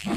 Ibu,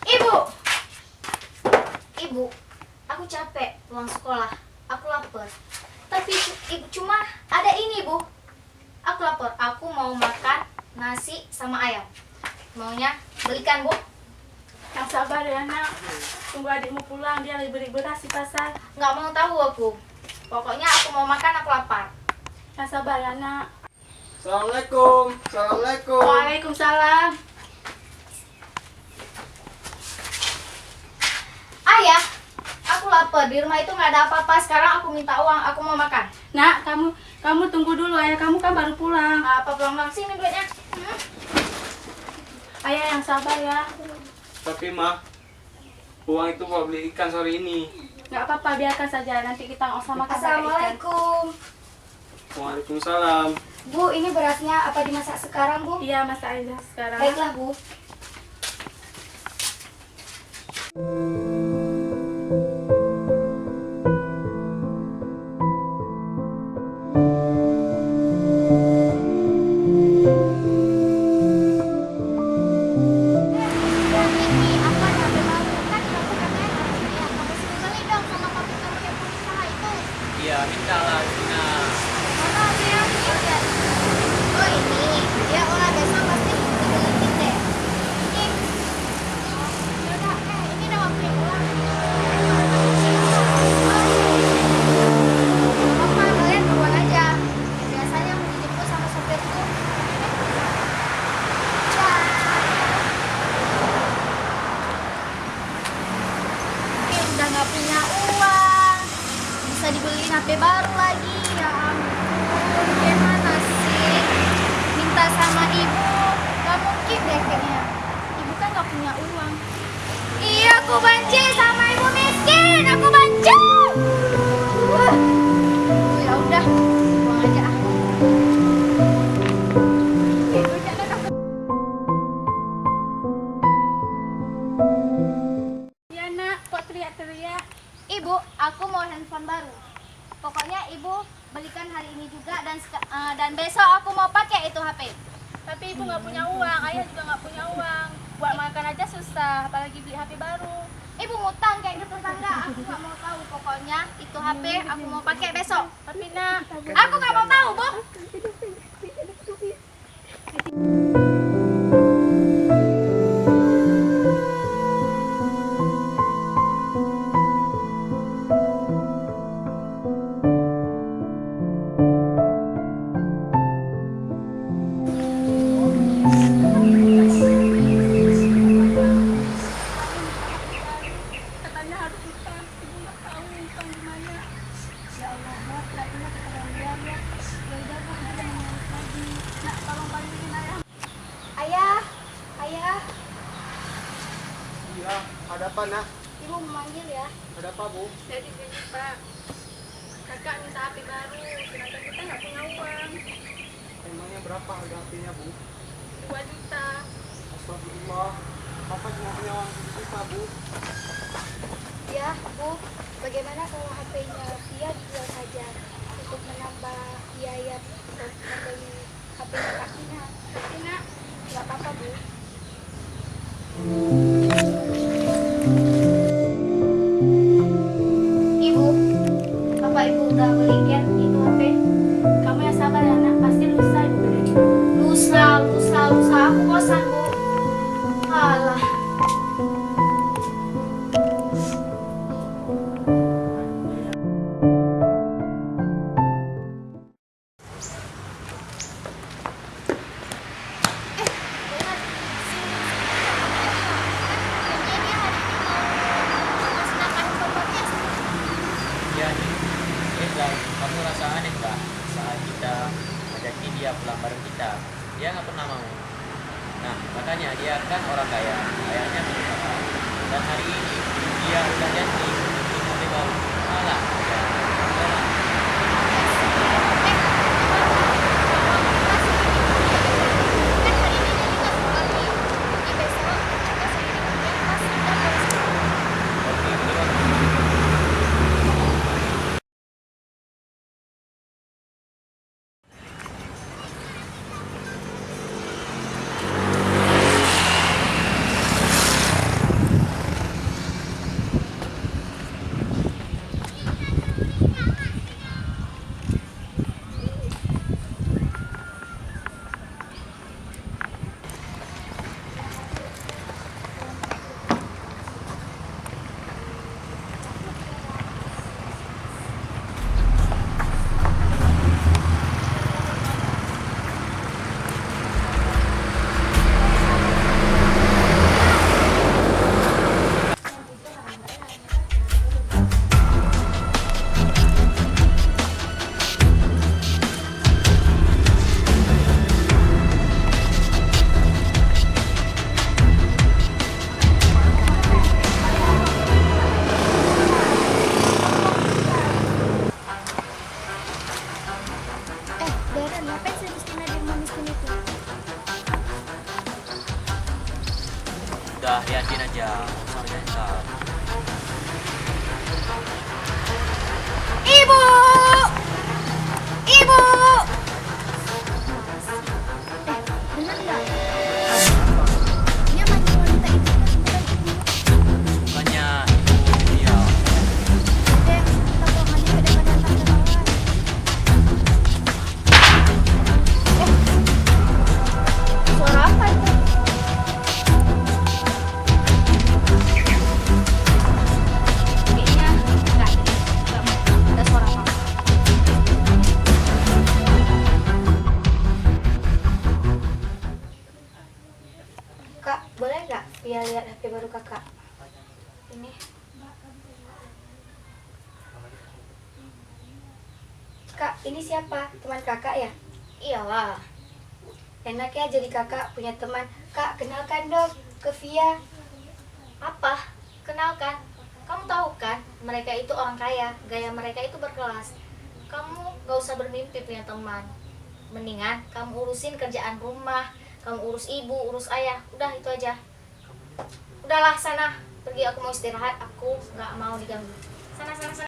ibu, ibu, aku capek pulang sekolah. Aku lapar. Tapi ibu cuma ada ini, Bu. Aku lapar. Aku mau makan nasi sama ayam. Maunya belikan, Bu? Yang sabar ya nak, tunggu adikmu pulang, dia lagi beli beras di pasar. Nggak mau tahu aku. Pokoknya aku mau makan, aku lapar. Yang sabar ya nak. Assalamualaikum. Assalamualaikum. Waalaikumsalam. Ayah, aku lapar. Di rumah itu nggak ada apa-apa. Sekarang aku minta uang, aku mau makan. Nak, kamu tunggu dulu, ayah kamu kan baru pulang. Apa pulang-pulang sini duitnya? Ayah yang sabar ya. Tapi mah, uang itu buat beli ikan sore ini. Nggak apa-apa, biarkan saja, nanti kita sama-sama pakai ikan. Assalamualaikum. Waalaikumsalam. Bu, ini berasnya apa dimasak sekarang, Bu? Iya, masak aja sekarang. Baiklah, Bu. Iya, minta lah, Cina. Oh ini, dia orang biasa pasti dibeliin deh. Ini, yaudah, ini udah waktunya pulang. Apa kalian duluan aja? Biasanya mau dijemput sama sopirku. Udah nggak punya uang, bisa dibeliin HP baru lagi. Ya ampun, gimana sih? Minta sama ibu, gak mungkin deh kayaknya. Ibu kan gak punya uang. Iya, aku benci sama ibu miskin. Aku benci. Wah, ya udah, pulang aja ah. Ibu jangan aku. Iya nak, kok teriak-teriak? Ibu, aku mau handphone baru. Pokoknya ibu belikan hari ini juga dan besok aku mau pakai itu HP. Tapi ibu nggak punya uang, ayah juga nggak punya uang. Buat makan aja susah, apalagi beli HP baru. Ibu ngutang kayak gitu tetangga. Aku nggak mau tahu. Pokoknya itu HP aku mau pakai besok. Tapi nak, Aku nggak mau tahu, Bu. Iya, ada apa nak? Ibu memanggil ya. Ada apa bu? Jadi gini Pak, kakak minta HP baru, sedangkan kita nggak punya uang. Emangnya berapa harga HP-nya bu? 2 juta. Astagfirullah, Papa cuma punya uang 1 juta bu. Ya, Bu. Bagaimana kalau HP-nya Via dijual saja untuk menambah biaya untuk membeli HP-nya Kak Tina? Tapi nak, Nggak apa-apa, Bu. Ibu, apa Ibu udah belikan itu HP? kamu yang sabar ya nak, pasti lusa ibu beli. Lusa. Aku bosan, Bu. Alah. Ya, kamu rasa aneh nggak saat kita ajakin dia pulang bareng kita? Dia nggak pernah mau. Nah, makanya dia kan orang kaya, kayaknya berusaha. Dan hari ini dia udah janji untuk mobil baru. Malah, ya, udahlah. Oke, beli. Darren, ngapain sih miskin di rumah miskin itu? Udah, liatin aja. Nggak usah menyantar. Ibu! Ibu! Bener nggak? Dia manggil wanita itu kan bukan ibu. Bukannya itu dia. Dek, kita pulang aja ke depan dan tante lawan. Suara apa itu? Kayaknya enggak ada suara apa. Kak, boleh nggak Via lihat HP baru kakak? Ini. Kak, ini siapa? Teman kakak ya? Iyalah. Enak ya jadi kakak punya teman. Kak, kenalkan dong ke Via. Apa? Kenalkan. Kamu tahu kan, mereka itu orang kaya. Gaya mereka itu berkelas. Kamu gak usah bermimpi punya teman. Mendingan kamu urusin kerjaan rumah. Kamu urus ibu, urus ayah. Udah, itu aja. Udahlah, sana. Pergi, aku mau istirahat. Aku gak mau diganggu. Sana, sana, sana.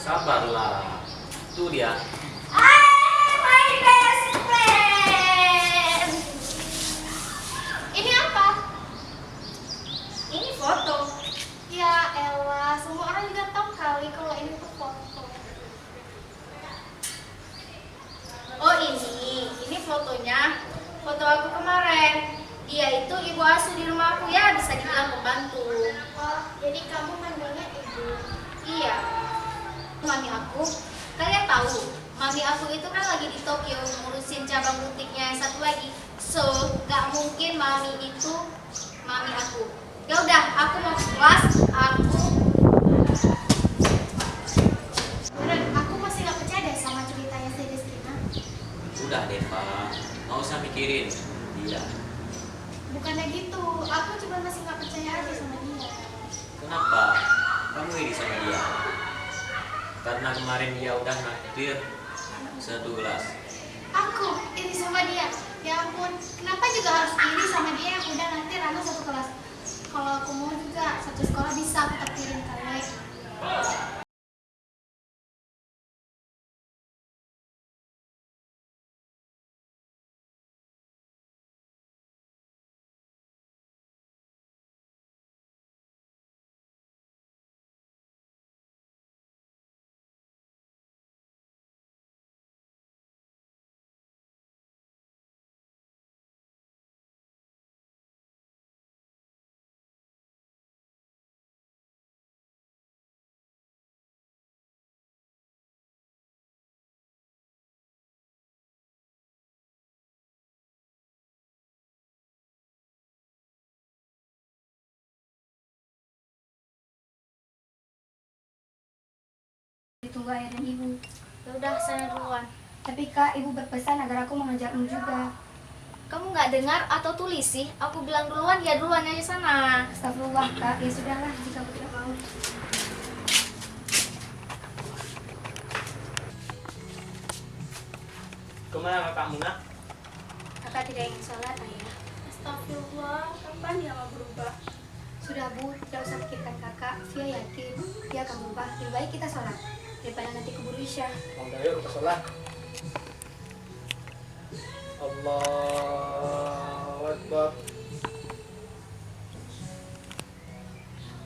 Sabarlah. Tuh dia. My best friend. Ini apa? Ini foto. Ya elah, semua orang juga tahu kali kalau ini tuh foto. Oh ini fotonya. Foto aku kemarin. Dia itu ibu asuh di rumah aku ya, bisa dibilang pembantu. Oh, jadi kamu manggilnya ibu? Iya. Mami aku, kalian tahu, mami aku itu kan lagi di Tokyo ngurusin cabang butiknya yang satu lagi. So, gak mungkin mami itu mami aku. Ya udah, aku mau ke kelas. Aku masih gak percaya deh sama ceritanya si Rizkina. Udah Deva, nggak usah mikirin dia. Bukannya gitu, aku cuma masih gak percaya aja sama dia. Kenapa kamu iri sama dia? Karena kemarin dia udah naktir 1 gelas. Aku iri sama dia. Ya ampun, kenapa juga harus iri sama dia yang udah nanti Rano satu kelas? Kalau aku mau juga satu sekolah bisa aku takdirin kali. Ditunggu ayah dan ibu. Ya udah, sana duluan. Tapi kak, ibu berpesan agar aku mengajakmu juga. Kamu nggak dengar atau tulis sih? Aku bilang duluan, ya duluan aja sana. Astagfirullah kak, ya sudahlah jika aku tidak mau. Kemana kakakmu nak? Kakak tidak ingin sholat ayah. Astagfirullah, kapan dia mau berubah? Sudah bu, tidak usah pikirkan kakak. Saya yakin dia akan berubah. Lebih baik kita sholat daripada nanti keburu isya. Udah yuk kita sholat. Allahu Akbar.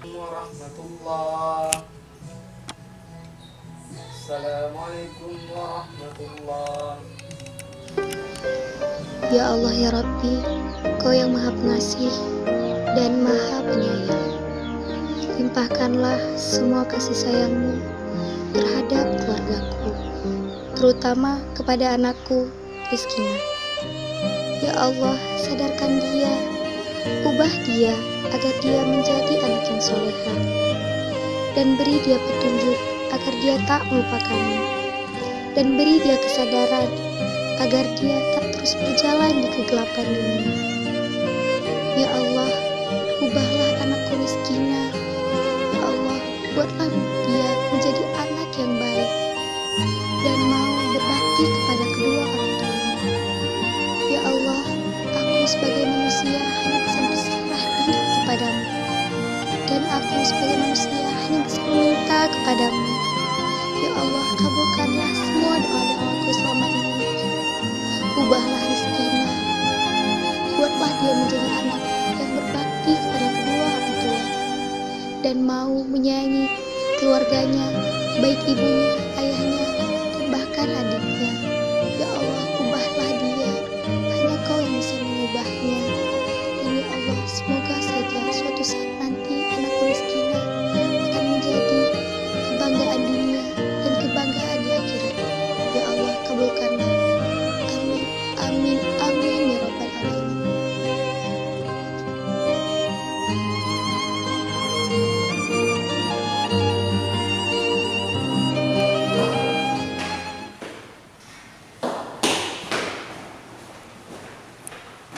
Warahmatullah. Assalamualaikum warahmatullah. Ya Allah ya Rabbi, Kau yang maha pengasih dan maha penyayang. Limpahkanlah semua kasih sayang-Mu terhadap keluargaku, terutama kepada anakku, Rizkina. Ya Allah, sadarkan dia, ubah dia agar dia menjadi anak yang soleha, dan beri dia petunjuk agar dia tak melupakanmu, dan beri dia kesadaran agar dia tak terus berjalan di kegelapan dunia. Ya Allah, ubahlah anakku Rizkina. Ya Allah, buatlah dia menjadi anak yang baik dan mau berbakti kepada kedua orang tuanya. Ya Allah, aku sebagai manusia hanya bisa berserah diri kepadamu, dan aku sebagai manusia hanya bisa meminta kepadamu. Ya Allah, kabulkanlah semua doa-doaku selama ini. Ubahlah Rizkina, buatlah dia menjadi anak yang berbakti kepada kedua orang tua dan mau menyayangi keluarganya, baik ibunya, ayahnya, dan bahkan adiknya. Ya Allah, ubahlah dia, hanya Kau yang bisa mengubahnya. Dan ya Allah, semoga saja suatu saat nanti anakku Rizkina akan menjadi kebanggaan dunia dan kebanggaan di akhirat. Ya Allah, kabulkanlah. Amin, amin, amin ya Rabbal Alamin.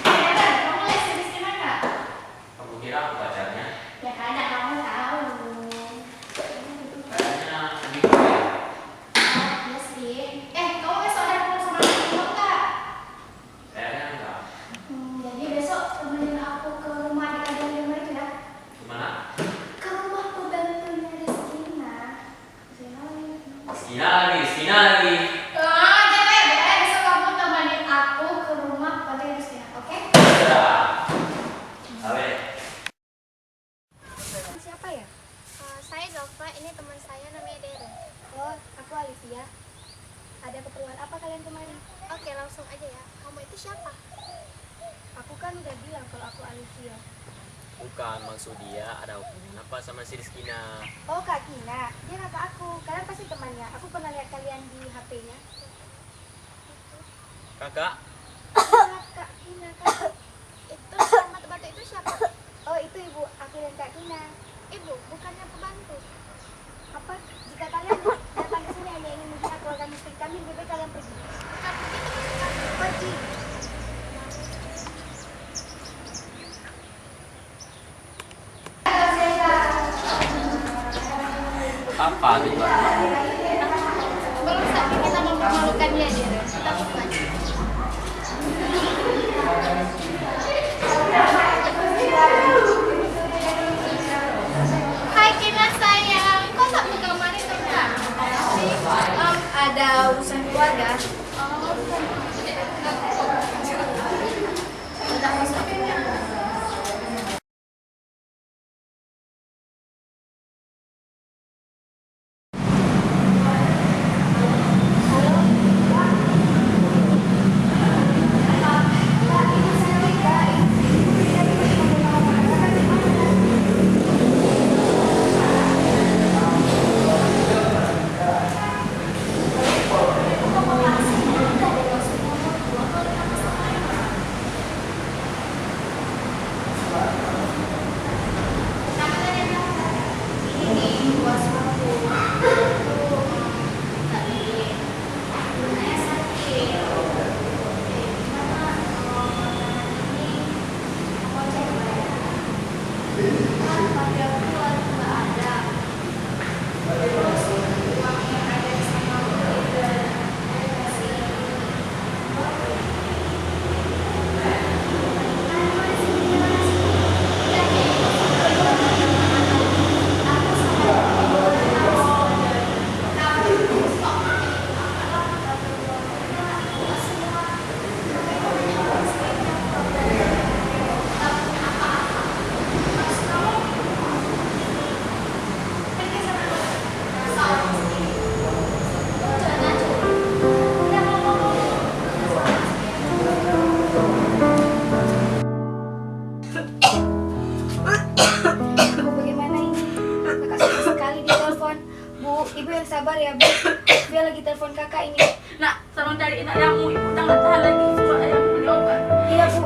Kamu les di Rizkina kak? Kamu kira aku pacarnya? Ya ada, kamu tahu. Kayaknya gitu ya. Iya sih. Kamu besok ada ketemu sama aku kak? Kayaknya enggak. Jadi besok temenin aku ke rumah adik-adik yang baru itu ya. Gimana? Ke rumah pembantunya Rizkina. Rizkina lagi. Jangan ya, besok kamu temenin aku ke rumah pembantunya Rizkina, oke? Sudah. Awe. Siapa ya? Saya Dova, ini teman saya namanya Deren. Oh, aku Alivia. Ada keperluan apa kalian kemarin? Oke, langsung aja ya. Kamu itu siapa? Aku kan udah bilang kalau aku Alivia. Bukan, maksud dia ada hubungan apa sama si Rizkina? Oh, Kak Kina. Dia kakak aku. Kalian pasti teman sebenarnya? Aku pernah lihat kalian di HP-nya. Kakak, Kak Kina, Kak. Itu sama batu itu siapa? Oh, itu ibu aku dan Kak Kina. Ibu, bukannya pembantu. Apa? Jika kalian datang ke sini hanya ingin menghina keluarga miskin kami, lebih baik kalian pergi. Pergi. apa tujuan? Belum saatnya kita mempermalukan dia, dia. Kita bukan. Hai Kina sayang, kok tak buka kamar itu kan? Ada urusan keluarga. Oh, udah masuk. Bu, bagaimana ini? Kakak susah sekali ditelepon. Bu, ibu yang sabar ya, Bu. Dia lagi telepon kakak ini. Nak, tolong cariin ayahmu. Ibu jangan tahan lagi. Suruh ayahmu beli obat. Iya, Bu.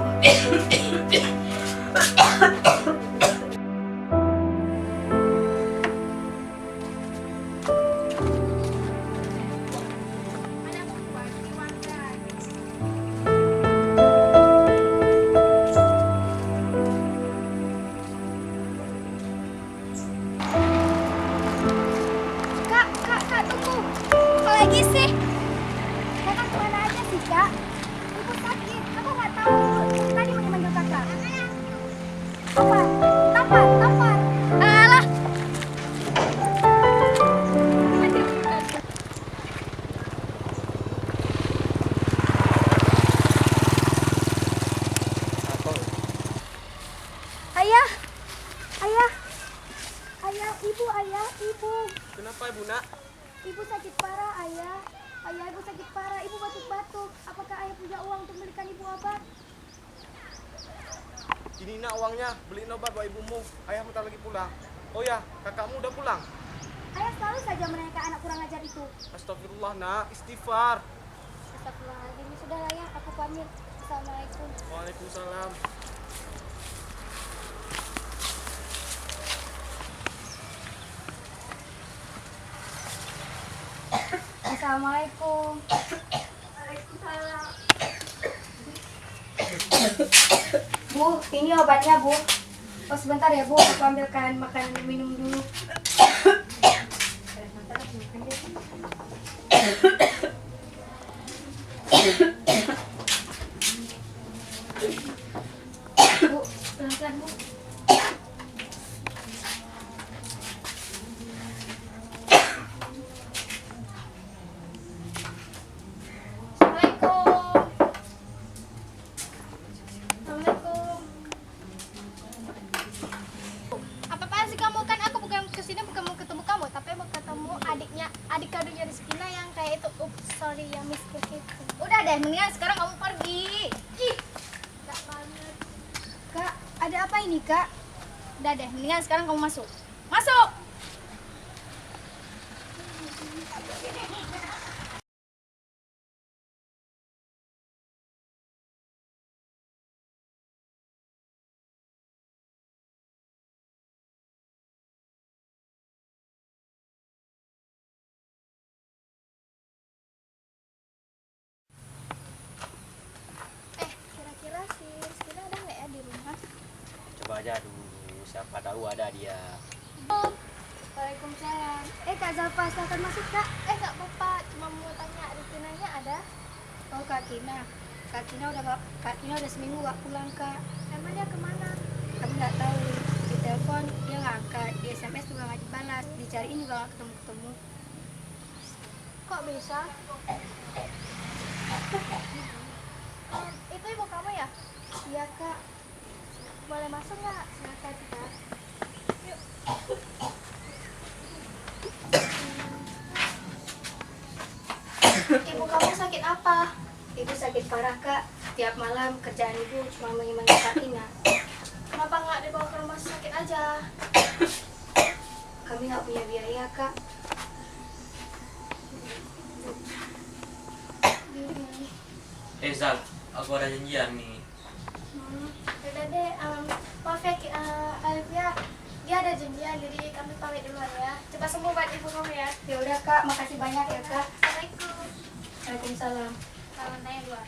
Kak, tunggu. Apa lagi sih? Kakak kemana aja sih, Kak? Ibu sakit. Aku nggak tahu. Tadi manggil kakak. Apa? Tampar. Alah. Ayah. Ibu. Kenapa ibu nak? Ibu sakit parah, ayah. Ibu sakit parah. Ibu batuk-batuk. Apakah ayah punya uang untuk belikan ibu obat? Ini nak uangnya, beliin obat buat ibumu. Ayah bentar lagi pulang. Oh ya, kakakmu udah pulang. Ayah selalu saja menanyakan anak kurang ajar itu. Astagfirullah nak, istighfar. Astagfirullahaladzim. Sudah lah ya, aku pamit. Assalamualaikum. Waalaikumsalam. Assalamualaikum. Bu, ini obatnya, Bu. Oh, sebentar ya, Bu. Aku ambilkan makanan dan minum dulu. Bu, pelan-pelan, Bu. Assalamualaikum. Apa-apaan sih kamu? Kan aku bukan kesini bukan mau ketemu kamu, tapi mau ketemu adik kandungnya Rizkina yang kayak itu. Sorry ya, Miss Kiki. Udah deh, mendingan sekarang kamu pergi. Ih, gak banget. Kak, ada apa ini, Kak? Udah deh, mendingan sekarang kamu masuk. Masuk! aja dulu, siapa tahu ada dia. Waalaikumsalam. Kak Zalfa, silakan masuk Kak. Nggak apa-apa, cuma mau tanya rutinanya ada. Oh Kak Kina udah seminggu gak pulang Kak. Emangnya kemana? Kami nggak tahu. Di telepon dia nggak angkat, di SMS juga nggak dibalas, dicariin juga nggak ketemu. Kok bisa? Itu ibu kamu ya? Iya Kak. Boleh masuk nggak? Silakan Kak. Yuk. Ibu kamu sakit apa? Ibu sakit parah Kak. Tiap malam kerjaan ibu cuma mengimangi Kak Ina. Kenapa nggak dibawa ke rumah sakit aja? Kami nggak punya biaya Kak. Zal, aku ada janjian nih. Yaudah deh, maaf ya, Alif ya. Dia ada janjian, jadi kami pamit duluan ya. Cepat sembuh buat ibu kamu ya. Ya udah Kak, makasih banyak ya Kak. Assalamualaikum. Waalaikumsalam. Salam tanya dua.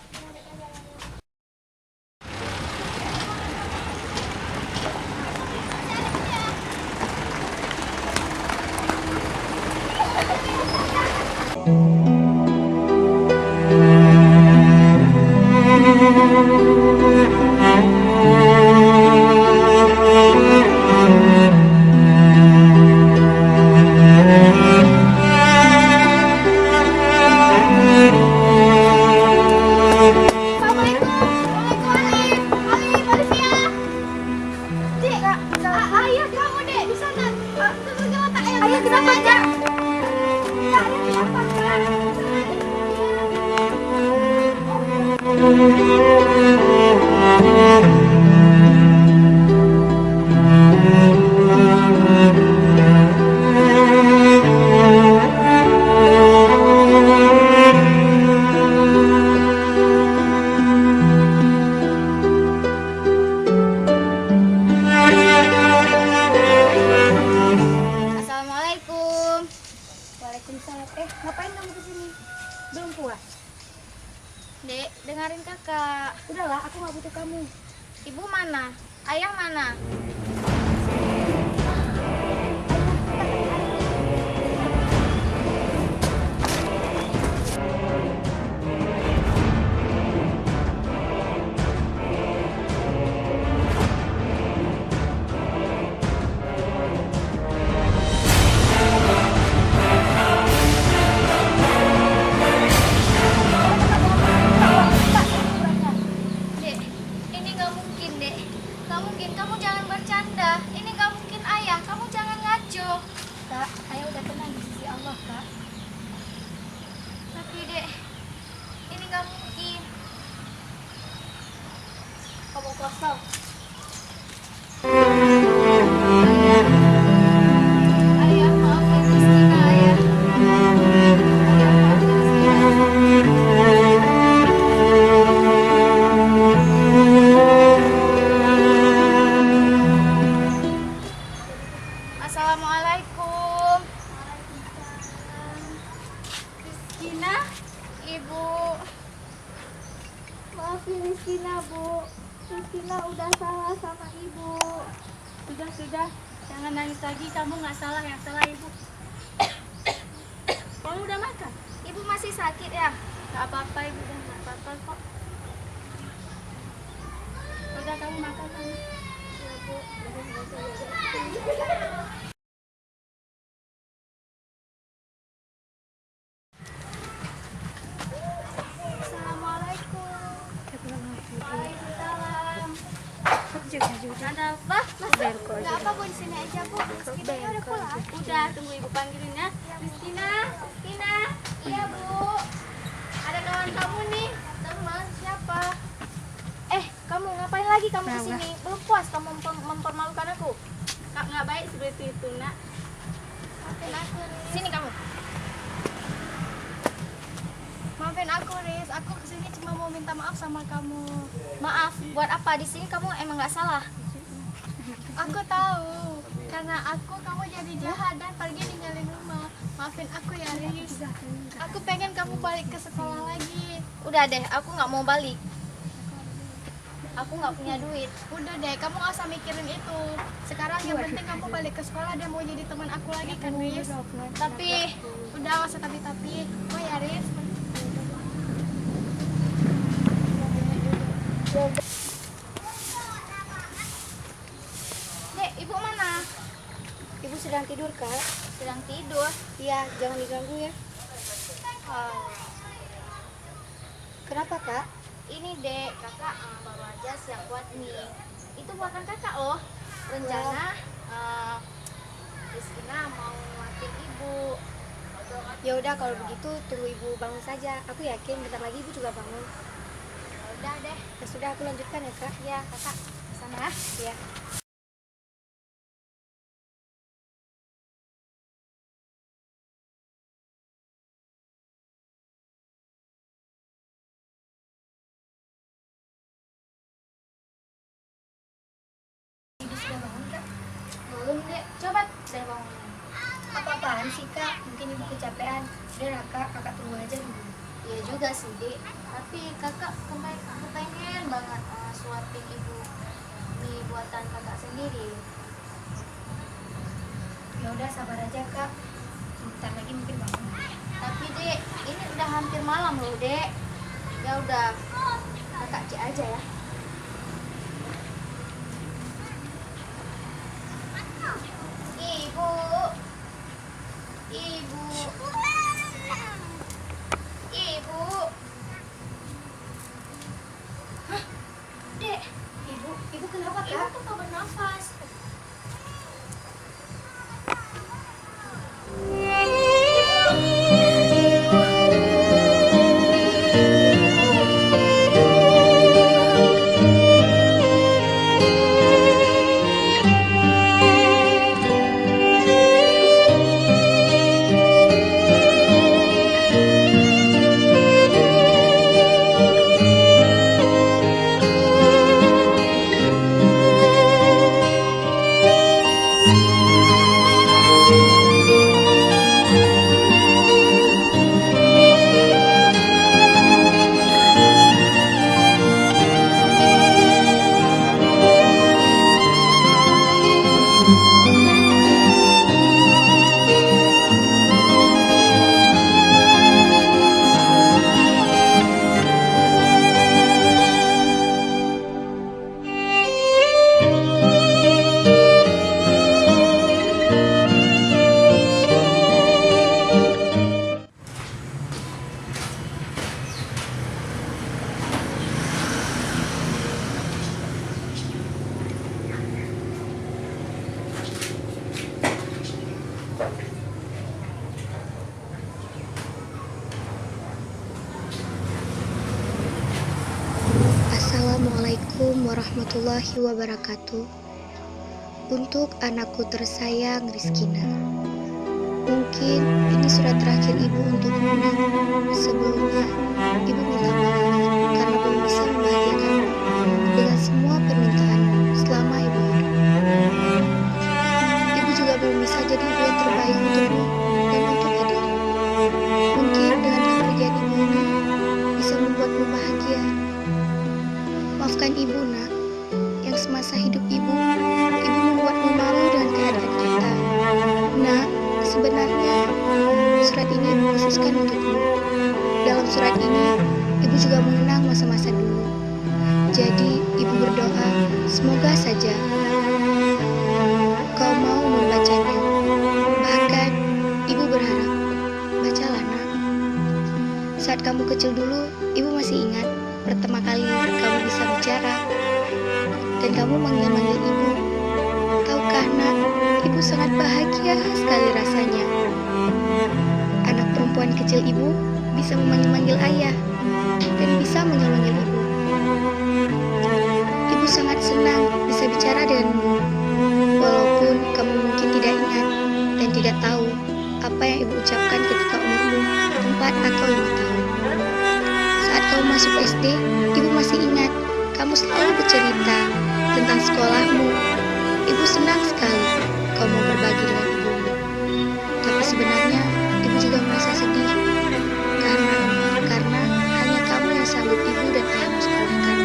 Assalamualaikum. Waalaikumsalam. Ngapain kamu kesini? Belum puas? Dek, dengerin kakak. Udahlah, aku nggak butuh kamu. Ibu mana? Ayah mana? Dek, ini nggak mungkin, Dek. Nggak mungkin, kamu jangan bercanda. Ini nggak mungkin, Ayah. Kamu jangan ngaco. Kak, ayah udah tenang di sisi Allah Kak. Tapi, Dek, ini nggak mungkin. Kamu kosong. Ayah, maafin Christina, Ayah. Ayah, maafin Christina. Assalamualaikum. Christina, Ibu. Maafin Christina, Bu. Christina udah salah sama Ibu. Sudah, jangan nangis lagi. Kamu nggak salah, yang salah ibu. Kamu udah makan? Ibu masih sakit ya? Nggak apa-apa ibu, dan nggak apa-apa kok. Udah kamu makan sana. Ya, Bu. Assalamualaikum. Waalaikumsalam. Ada apa? Nggak apa, Bu, di sini aja, Bu. Kita udah pulang. Udah, tunggu ibu panggilin ya. Christina, Tina, iya, Bu. Ada kawan kamu nih. Teman siapa? Kamu ngapain lagi kamu di sini? Belum puas kamu mempermalukan aku. nggak baik seperti itu nak. Maafin aku, Riz. Sini kamu. Maafin aku, Riz. Aku kesini cuma mau minta maaf sama kamu. Maaf? Buat apa? Di sini kamu emang nggak salah. Aku tahu. Karena kamu jadi jahat dan pergi ninggalin rumah. Maafin aku ya, Riz. Aku pengen kamu balik ke sekolah lagi. Udah deh, aku nggak mau balik. aku nggak punya duit. Udah deh, kamu nggak usah mikirin itu. Sekarang yang penting kamu balik ke sekolah dan mau jadi teman aku lagi kan, Riz? Tapi udah nggak usah tapi. Oh ya, Riz. Dek, ibu mana? Ibu sedang tidur, Kak. Sedang tidur. Iya, jangan diganggu ya. Kenapa, Kak? Ini dek, kakak baru aja siap buat mie. Itu buatan kakak loh. Rencana Rizkina mau nguatin ibu. Ya udah kalau begitu tunggu ibu bangun saja. Aku yakin bentar lagi ibu juga bangun. Ya udah deh. Ya sudah aku lanjutkan ya, Kak. Ya kakak sana. Ya. Ibu sudah bangun, Kak? Belum dek. Coba saya bangun. Apa-apaan sih, Kak? Mungkin ibu kecapean. Sudah, kakak tunggu aja dulu. Iya juga sih dek. Tapi kakak kepengen banget suapin ibu mie buatan kakak sendiri. Ya udah sabar aja, Kak. Bentar lagi mungkin bangun. Tapi dek, ini udah hampir malam loh dek. Ya udah, kakak cek aja ya. Ibu, ibu, ibu. Hah, dek, Ibu kenapa, ibu Kak? tuh gak bernafas. Assalamualaikum warahmatullahi wabarakatuh. Untuk anakku tersayang Rizkina, mungkin ini surat terakhir ibu untukmu. Sebelumnya, ibu minta maaf karena belum bisa membahagiakanmu dengan semua permintaanmu selama ibu hidup. Ibu juga belum bisa jadi ibu yang terbaik untukmu dan untuk Adil. Mungkin dengan kepergian ibu ini bisa membuatmu bahagia. Maafkan ibu, nak, yang semasa hidup ibu membuatmu malu dengan keadaan kita. Nak, sebenarnya surat ini ibu khususkan untukmu. Dalam surat ini, ibu juga mengenang masa-masa dulu. Jadi, ibu berdoa, semoga saja kau mau membacanya. Bahkan, ibu berharap, bacalah, nak. Saat kamu kecil dulu, ibu masih ingat pertama kali kamu bisa bicara dan kamu manggil-manggil ibu. Tahukah, nak, ibu sangat bahagia sekali rasanya. Anak perempuan kecil ibu bisa memanggil-manggil ayah dan bisa manggil-manggil ibu. Ibu sangat senang bisa bicara denganmu, walaupun kamu mungkin tidak ingat dan tidak tahu apa yang ibu ucapkan ketika umurmu 4 atau 5 tahun. Saat kamu masuk SD, ibu masih ingat kamu selalu bercerita tentang sekolahmu. Ibu senang sekali kau mau berbagi dengan ibumu. Tapi sebenarnya ibu juga merasa sedih karena hanya kamu yang sanggup ibu dan ayahmu sekolahkan.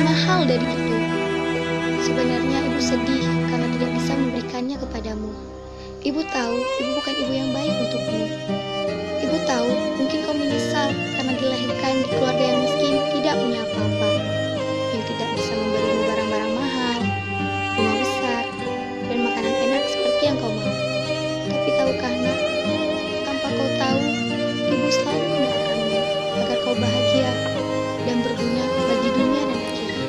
lebih mahal dari itu. Sebenarnya ibu sedih karena tidak bisa memberikannya kepadamu. Ibu tahu ibu bukan ibu yang baik untukmu. Ibu tahu mungkin kau menyesal karena dilahirkan di keluarga yang miskin, tidak punya apa-apa, yang tidak bisa memberimu barang-barang mahal, rumah besar, dan makanan enak seperti yang kau mau. Tapi tahukah nak, tanpa kau tahu, ibu selalu mendoakanmu agar kau bahagia dan berguna bagi dunia dan akhirat.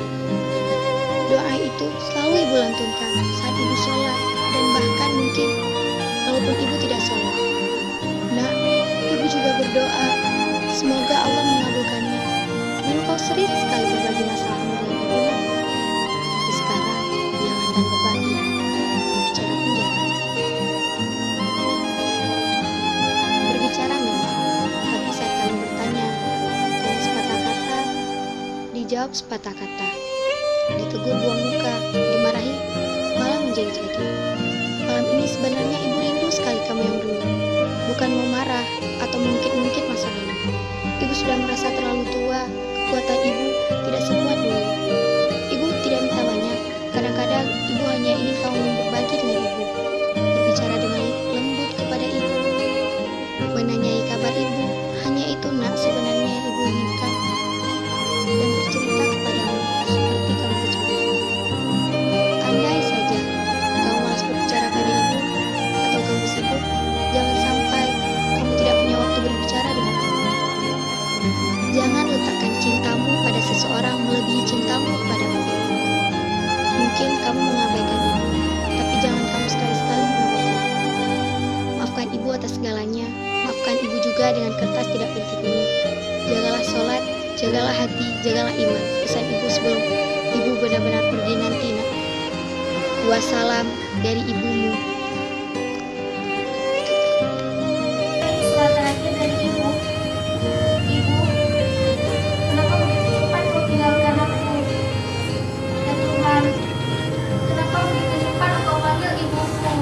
Doa itu selalu ibu lantunkan saat ibu sholat, dan bahkan mungkin walaupun ibu tidak sholat. Nak, ibu juga berdoa, semoga Allah mengabulkannya. Dulu kau sering sekali berbagi masalahmu dengan ibu, nak. Tapi sekarang, jangankan berbagi, berbicara pun jangan. Berbicara memang, tapi saat kalian bertanya, tanya sepatah kata, dijawab sepatah kata. Ditegur buang muka, dimarahi, malah menjadi-jadi. Malam ini sebenarnya ibu rindu sekali kamu yang dulu. Bukan mau marah atau mungkin-mungkin masa lalu. Ibu sudah merasa terlalu tua, kekuatan ibu tidak sekuat dulu. Ibu tidak minta banyak, kadang-kadang ibu hanya ingin kamu berbagi dengan ibu. Berbicara dengan lembut kepada ibu. Menanyai kabar ibu, hanya itu nak sebenarnya yang ibu inginkan. Dan bercerita kepadamu seperti kamu kecuali. Andai saja kamu malas berbicara pada ibu atau kamu sibuk, jangan sampai kamu tidak punya waktu berbicara dengan aku. Jangan letakkan cintamu pada seseorang melebihi cintamu kepadamu. Mungkin kamu mengabaikan ibu, tapi jangan kamu sekali-sekali mengabaikan aku. Maafkan ibu atas segalanya, maafkan ibu juga dengan kertas tidak penting ini. Jagalah sholat, jagalah hati, jagalah iman. Pesan ibu sebelum ibu benar-benar pergi nanti, nak. Wassalam dari ibumu. Surat terakhir dari ibu. Ibu, kenapa begitu cepat kau tinggalkan aku? Ya Tuhan, kenapa begitu cepat engkau panggil ibuku?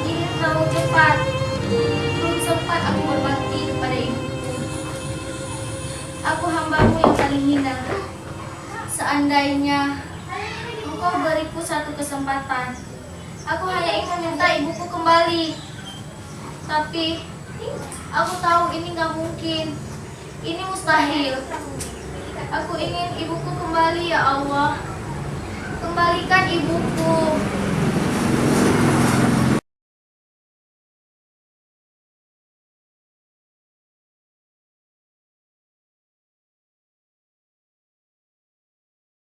Ini terlalu cepat. Belum sempat aku berbakti kepada ibuku. Aku hambamu yang paling hina. Seandainya engkau beriku satu kesempatan, aku hanya ingin meminta ibuku kembali. Tapi aku tahu ini gak mungkin. Ini mustahil. Aku ingin ibuku kembali, ya Allah. Kembalikan ibuku.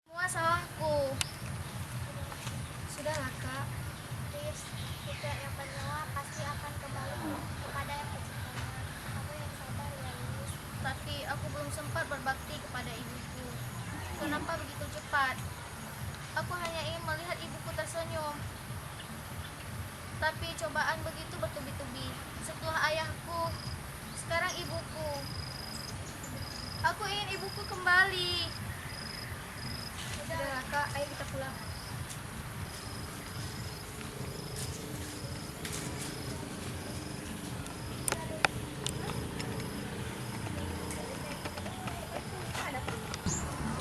Semua salahku. Sudahlah, Kak. Please, kita yang bernyawa pasti akan kembali kepada yang menciptanya. Kamu yang sabar ya, Lilis. Tapi aku belum sempat berbakti kepada ibuku. Kenapa begitu cepat? Aku hanya ingin melihat ibuku tersenyum. Tapi cobaan begitu bertubi-tubi. Setelah ayahku, sekarang ibuku. Aku ingin ibuku kembali. Sudahlah, Kak, ayo kita pulang.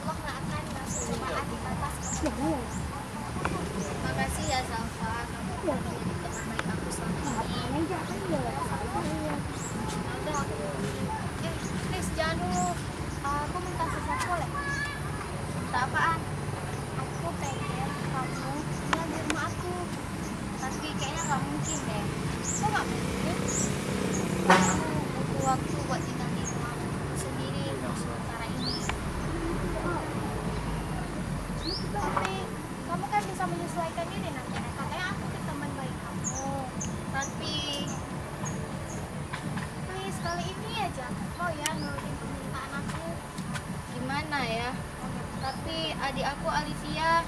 Allah nggak akan ngasih cobaan di batas kemampuan. Makasih ya Zalfa, kamu udah menjadi teman baik aku selama ini. Udah aku please jangan dulu. Aku minta sesuatu boleh? Minta apaan? Aku pengen kamu tinggal di rumah aku. Tapi kayaknya nggak mungkin deh. Kok nggak mungkin? Aku butuh waktu buat tinggal di rumahku sendiri untuk sementara ini. Tapi kamu kan bisa menyesuaikan diri nanti. Katanya aku kan teman baik kamu. Tapi please kali ini aja kau ya nurutin permintaan aku. Gimana ya? Tapi adik aku Alivia.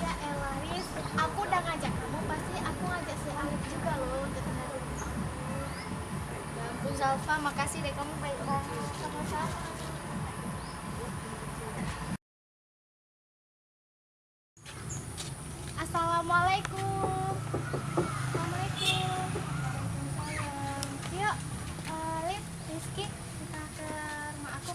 Ya elah Riz, aku udah ngajak kamu, pasti aku ngajak si Alif juga loh untuk tinggal di rumah aku. Ya ampun Zalfa, makasih deh kamu baik banget. Sama-sama. Assalamualaikum. Assalamualaikum. Waalaikumsalam. Yuk, Alif, Rizky, kita ke rumah aku.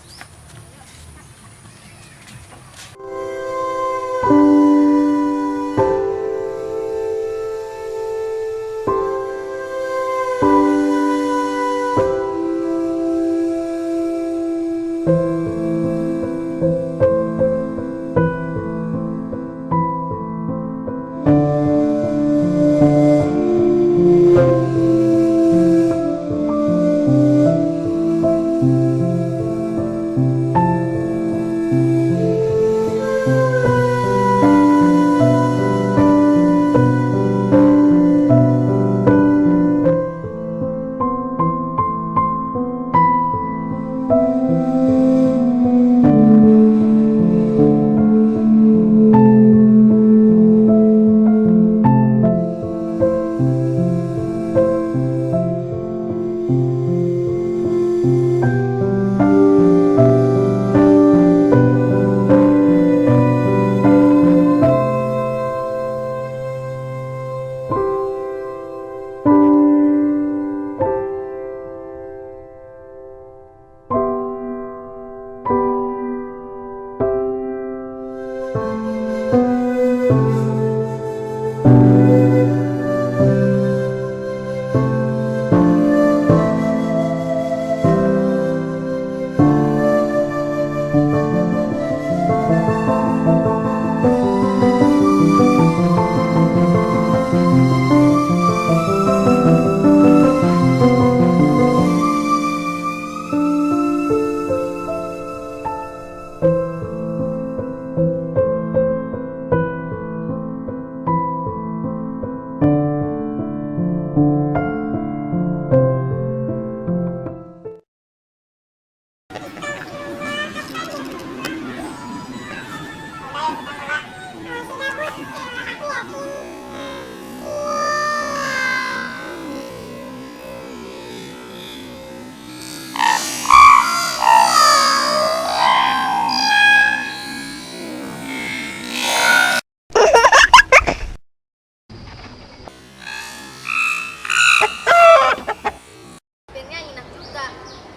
Supirnya enak juga.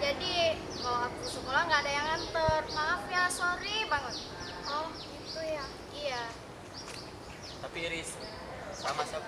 Jadi kalau aku sekolah nggak ada yang nganter. Maaf ya, sorry banget. Oh gitu ya. Iya. Tapi Iris, sama siapa?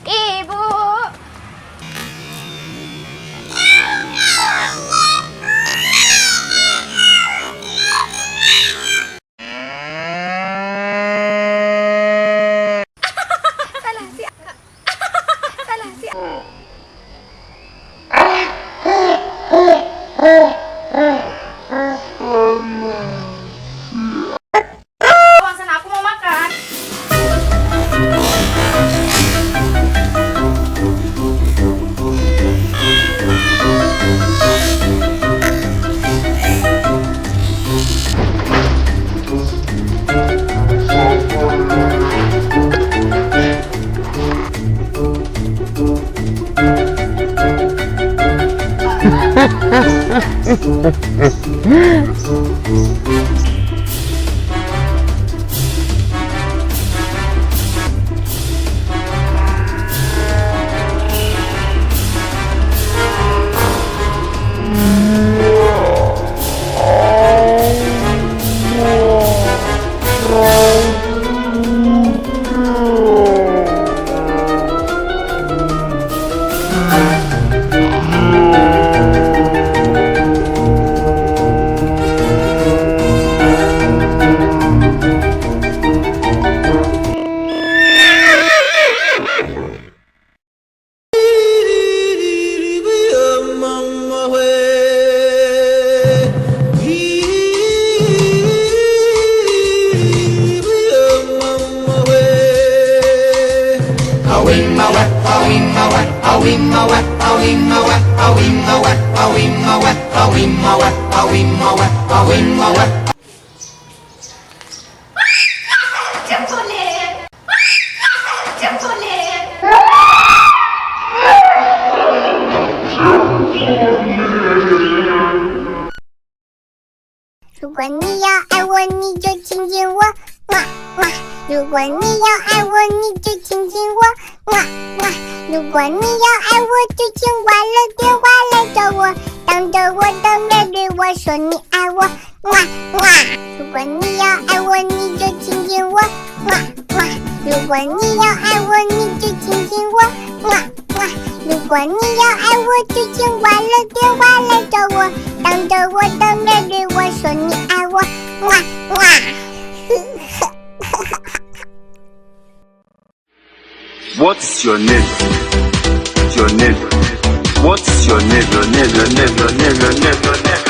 Ibu. Salah sih. Salah sih. Kawasan aku mau makan. 如果你要爱我，你就亲亲我，么么。如果你要爱我，你就亲亲我，么么。如果你要爱我，就请挂了电话来找我，当着我的面对我说你爱我，么么。如果你要爱我，你就亲亲我，么么。如果你要爱我，你就亲亲我，么么。如果你要爱我，就请挂了电话来找我，当着我的面对我说你爱我，么么。What is your name? Your name. What is your name? Your name. Your name. Your name. Your name. Your name.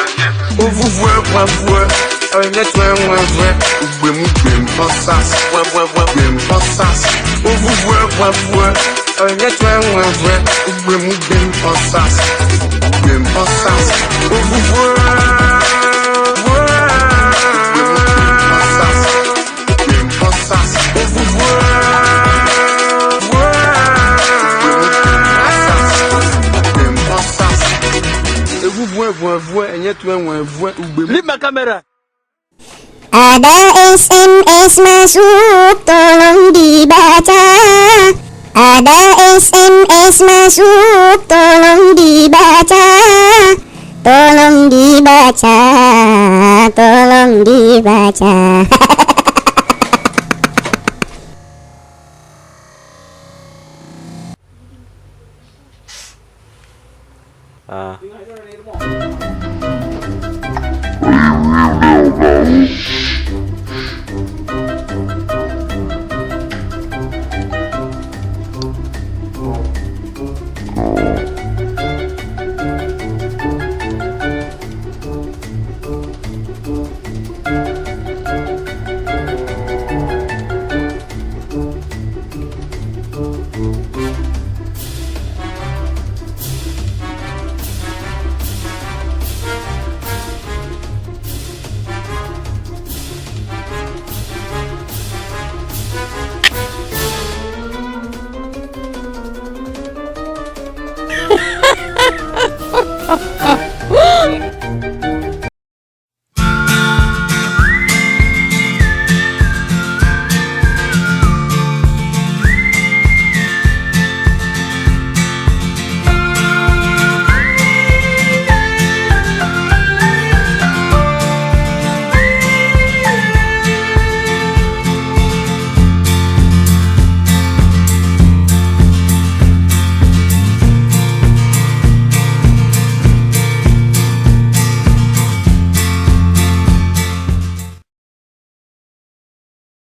Ouvre-vous, ouvre-vous. Arrête-toi, ouvre-vous. Ouvre-moi, bien pensas. Bien pensas. Ouvre-vous, ouvre-vous. Arrête-toi, ouvre-vous. Ouvre-moi, bien pensas. Bien pensas. Ouvre-vous. Leave my camera. Ada SMS masuk, tolong dibaca. Ada SMS masuk, tolong dibaca. Tolong dibaca, tolong dibaca.